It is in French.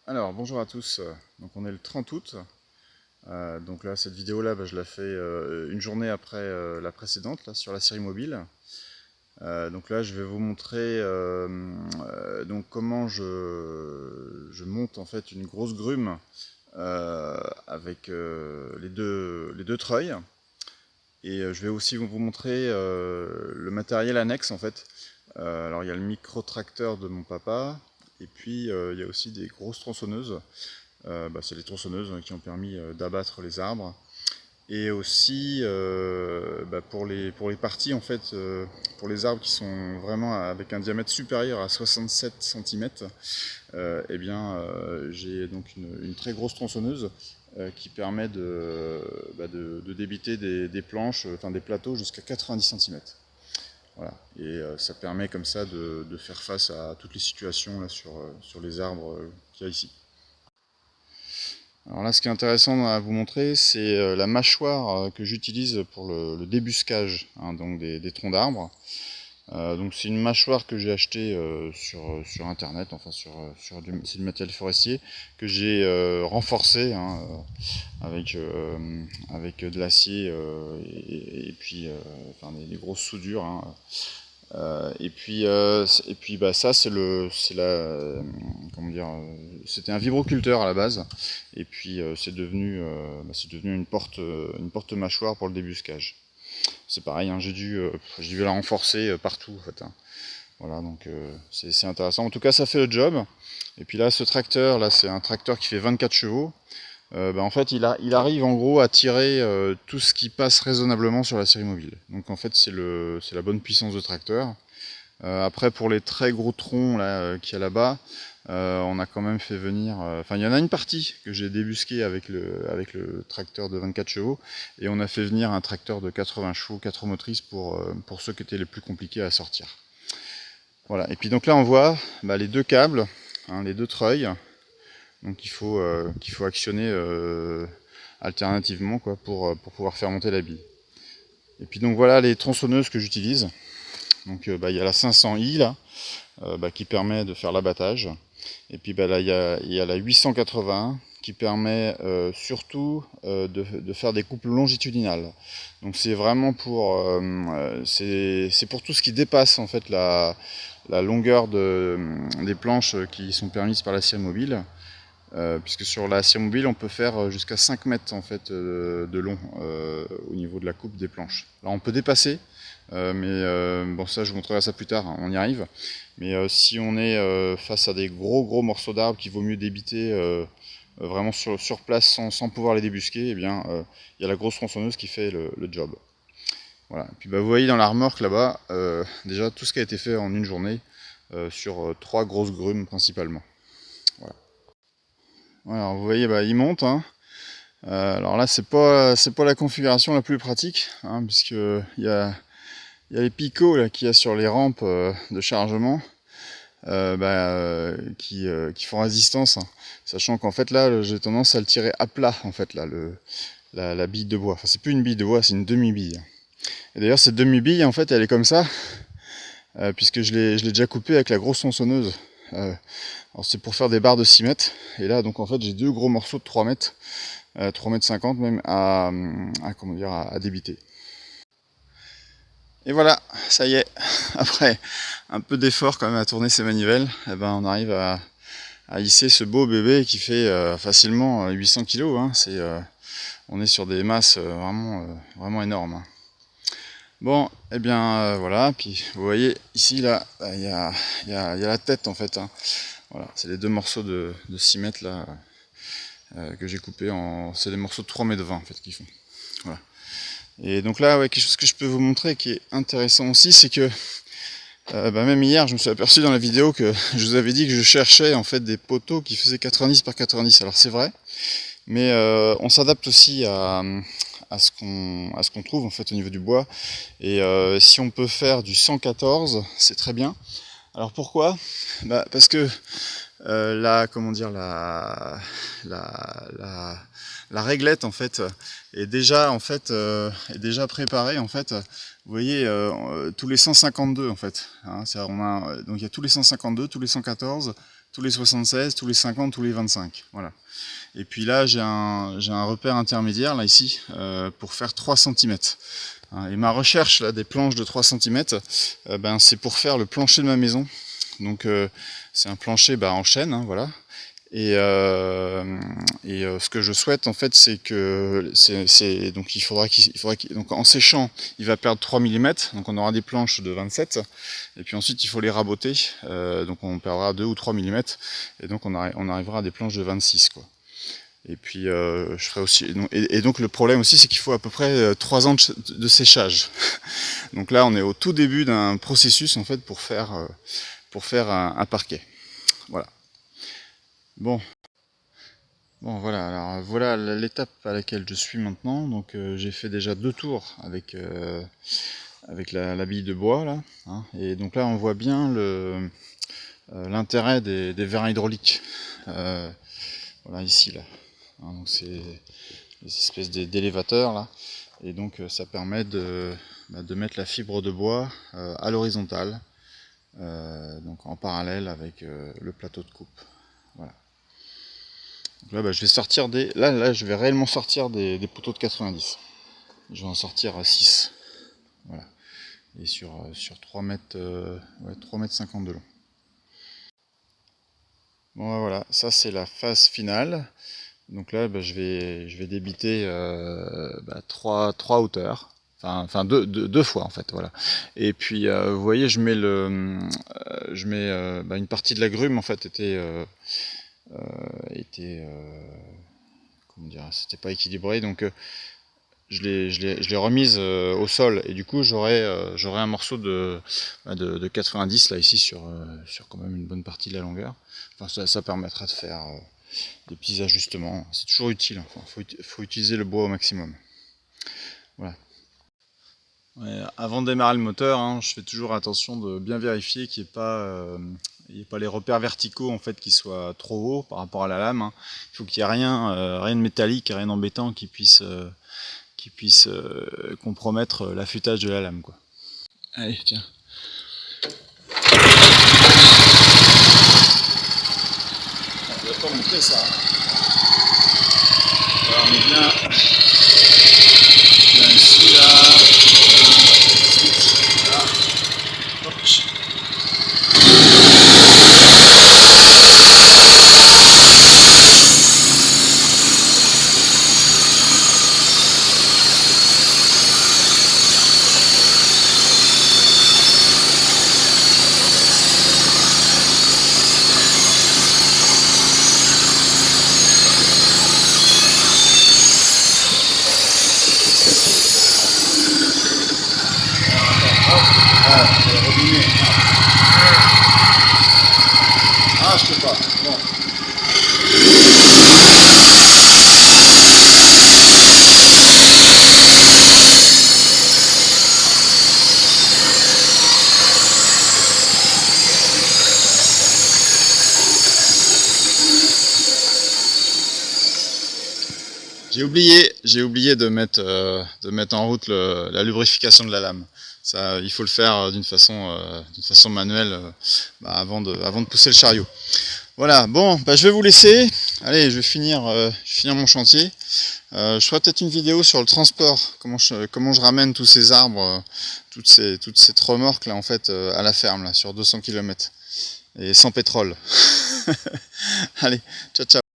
Alors bonjour à tous, donc on est le 30 août, donc là cette vidéo là je la fais une journée après la précédente là, sur la série mobile. Donc là je vais vous montrer donc comment je monte en fait une grosse grume avec les deux treuils, et je vais aussi vous montrer le matériel annexe en fait. Alors il y a le micro-tracteur de mon papa, et puis il y a aussi des grosses tronçonneuses. C'est les tronçonneuses qui ont permis d'abattre les arbres. Et aussi pour les parties en fait, pour les arbres qui sont vraiment avec un diamètre supérieur à 67 cm, j'ai donc une très grosse tronçonneuse qui permet de débiter des planches, enfin des plateaux jusqu'à 90 cm. Voilà. Et ça permet comme ça de faire face à toutes les situations là, sur les arbres qu'il y a ici. Alors là, ce qui est intéressant à vous montrer, c'est la mâchoire que j'utilise pour le débuscage, hein, donc des troncs d'arbres. Donc c'est une mâchoire que j'ai achetée sur internet, enfin c'est du matériel forestier que j'ai renforcé, hein, avec de l'acier et puis enfin, des grosses soudures, hein. Ça comment dire, c'était un vibroculteur à la base, et puis c'est devenu une porte mâchoire pour le débuscage. C'est pareil, hein, j'ai dû la renforcer partout en fait, hein. Voilà, donc c'est intéressant. En tout cas, ça fait le job. Et puis là, ce tracteur, là, c'est un tracteur qui fait 24 chevaux. En fait, il arrive en gros à tirer tout ce qui passe raisonnablement sur la série mobile. Donc en fait, c'est la bonne puissance de tracteur. Après, pour les très gros troncs là qu'il y a là-bas, on a quand même fait venir. Enfin, il y en a une partie que j'ai débusqué avec le tracteur de 24 chevaux, et on a fait venir un tracteur de 80 chevaux, 4 motrices pour ceux qui étaient les plus compliqués à sortir. Voilà. Et puis donc là, on voit les deux câbles, hein, les deux treuils. Donc qu'il faut actionner alternativement quoi, pour pouvoir faire monter la bille. Et puis donc voilà les tronçonneuses que j'utilise. Donc il y a la 500i là, qui permet de faire l'abattage. Et puis là il y a la 880 qui permet surtout de faire des coupes longitudinales. Donc c'est vraiment c'est pour tout ce qui dépasse en fait la longueur des planches qui sont permises par la série mobile. Puisque sur la série mobile on peut faire jusqu'à 5 mètres en fait, de long au niveau de la coupe des planches. Alors on peut dépasser, bon ça je vous montrerai ça plus tard, hein, on y arrive. Mais si on est face à des gros morceaux d'arbres qu'il vaut mieux débiter vraiment sur place sans pouvoir les débusquer, eh bien il y a la grosse tronçonneuse qui fait le job. Voilà. Et puis vous voyez dans la remorque là-bas déjà tout ce qui a été fait en une journée sur 3 grosses grumes principalement. Voilà. Alors vous voyez, il monte, hein. Alors là c'est pas la configuration la plus pratique, hein, puisque il y a les picots là qu'il y a sur les rampes de chargement qui font résistance, hein, sachant qu'en fait là j'ai tendance à le tirer à plat en fait là la bille de bois. Enfin c'est plus une bille de bois, c'est une demi-bille. Et d'ailleurs cette demi-bille en fait elle est comme ça puisque je l'ai déjà coupée avec la grosse tronçonneuse. Alors c'est pour faire des barres de 6 mètres, et là donc en fait j'ai deux gros morceaux de 3 mètres, 3 mètres 50 même à débiter. Et voilà, ça y est, après un peu d'effort quand même à tourner ces manivelles, on arrive à hisser ce beau bébé qui fait facilement 800 kg, hein. On est sur des masses vraiment énormes, hein. Bon, voilà, puis vous voyez ici là, il y a la tête en fait, hein. Voilà, c'est les deux morceaux de 6 mètres là que j'ai coupé c'est des morceaux de 3 mètres 20 en fait qu'ils font. Voilà. Et donc là, quelque chose que je peux vous montrer qui est intéressant aussi, c'est que même hier, je me suis aperçu dans la vidéo que je vous avais dit que je cherchais en fait des poteaux qui faisaient 90 par 90. Alors c'est vrai, mais on s'adapte aussi à ce qu'on trouve en fait au niveau du bois. Et si on peut faire du 114, c'est très bien. Alors pourquoi ? Parce que la réglette en fait est déjà préparée en fait. Vous voyez tous les 152 en fait, hein, donc il y a tous les 152, tous les 114, tous les 76, tous les 50, tous les 25. Voilà. Et puis là, j'ai un repère intermédiaire, là, ici, pour faire 3 cm. Et ma recherche là, des planches de 3 cm, c'est pour faire le plancher de ma maison. Donc c'est un plancher en chêne, hein, voilà. Et ce que je souhaite en fait, c'est que donc il faudra donc en séchant, il va perdre 3 mm, donc on aura des planches de 27, et puis ensuite il faut les raboter, donc on perdra 2 ou 3 mm, et donc on arrivera à des planches de 26 quoi. Et puis je ferai aussi donc le problème aussi, c'est qu'il faut à peu près 3 ans de séchage. Donc là on est au tout début d'un processus en fait pour faire un parquet. Voilà. Bon voilà, alors voilà l'étape à laquelle je suis maintenant. Donc j'ai fait déjà 2 tours avec la bille de bois là, hein, et donc là on voit bien l'intérêt des vérins hydrauliques. Voilà ici là. Hein, donc c'est des espèces d'élévateurs là, et donc ça permet de mettre la fibre de bois à l'horizontale, donc en parallèle avec le plateau de coupe. Voilà. Donc là je vais sortir là je vais réellement sortir des poteaux de 90. Je vais en sortir à 6. Voilà. Et sur 3 mètres, 3 mètres 50 de long. Bon voilà, ça c'est la phase finale. Donc là je vais débiter 3 hauteurs. Enfin deux fois en fait, voilà. Et puis vous voyez, je mets une partie de la grume en fait était comment dire, c'était pas équilibré, donc je l'ai remise au sol, et du coup j'aurai un morceau de 90 là ici sur quand même une bonne partie de la longueur. Enfin ça permettra de faire des petits ajustements, c'est toujours utile, enfin, faut utiliser le bois au maximum. Voilà. Ouais, avant de démarrer le moteur, hein, je fais toujours attention de bien vérifier qu'il n'y ait pas les repères verticaux en fait qui soient trop hauts par rapport à la lame. Hein. Il faut qu'il n'y ait rien de métallique, rien d'embêtant qui puisse compromettre l'affûtage de la lame, quoi. Allez, tiens. On ne va pas montrer ça. Alors, on est bien ici, là. Voilà. Hop. Ah, je peux pas. Bon. J'ai oublié de mettre en route la lubrification de la lame. Ça, il faut le faire d'une façon manuelle avant de pousser le chariot. Voilà, bon, je vais vous laisser. Allez, je vais finir mon chantier. Je ferai peut-être une vidéo sur le transport, comment je ramène tous ces arbres, toutes ces remorques là en fait à la ferme là, sur 200 km et sans pétrole. Allez, ciao ciao.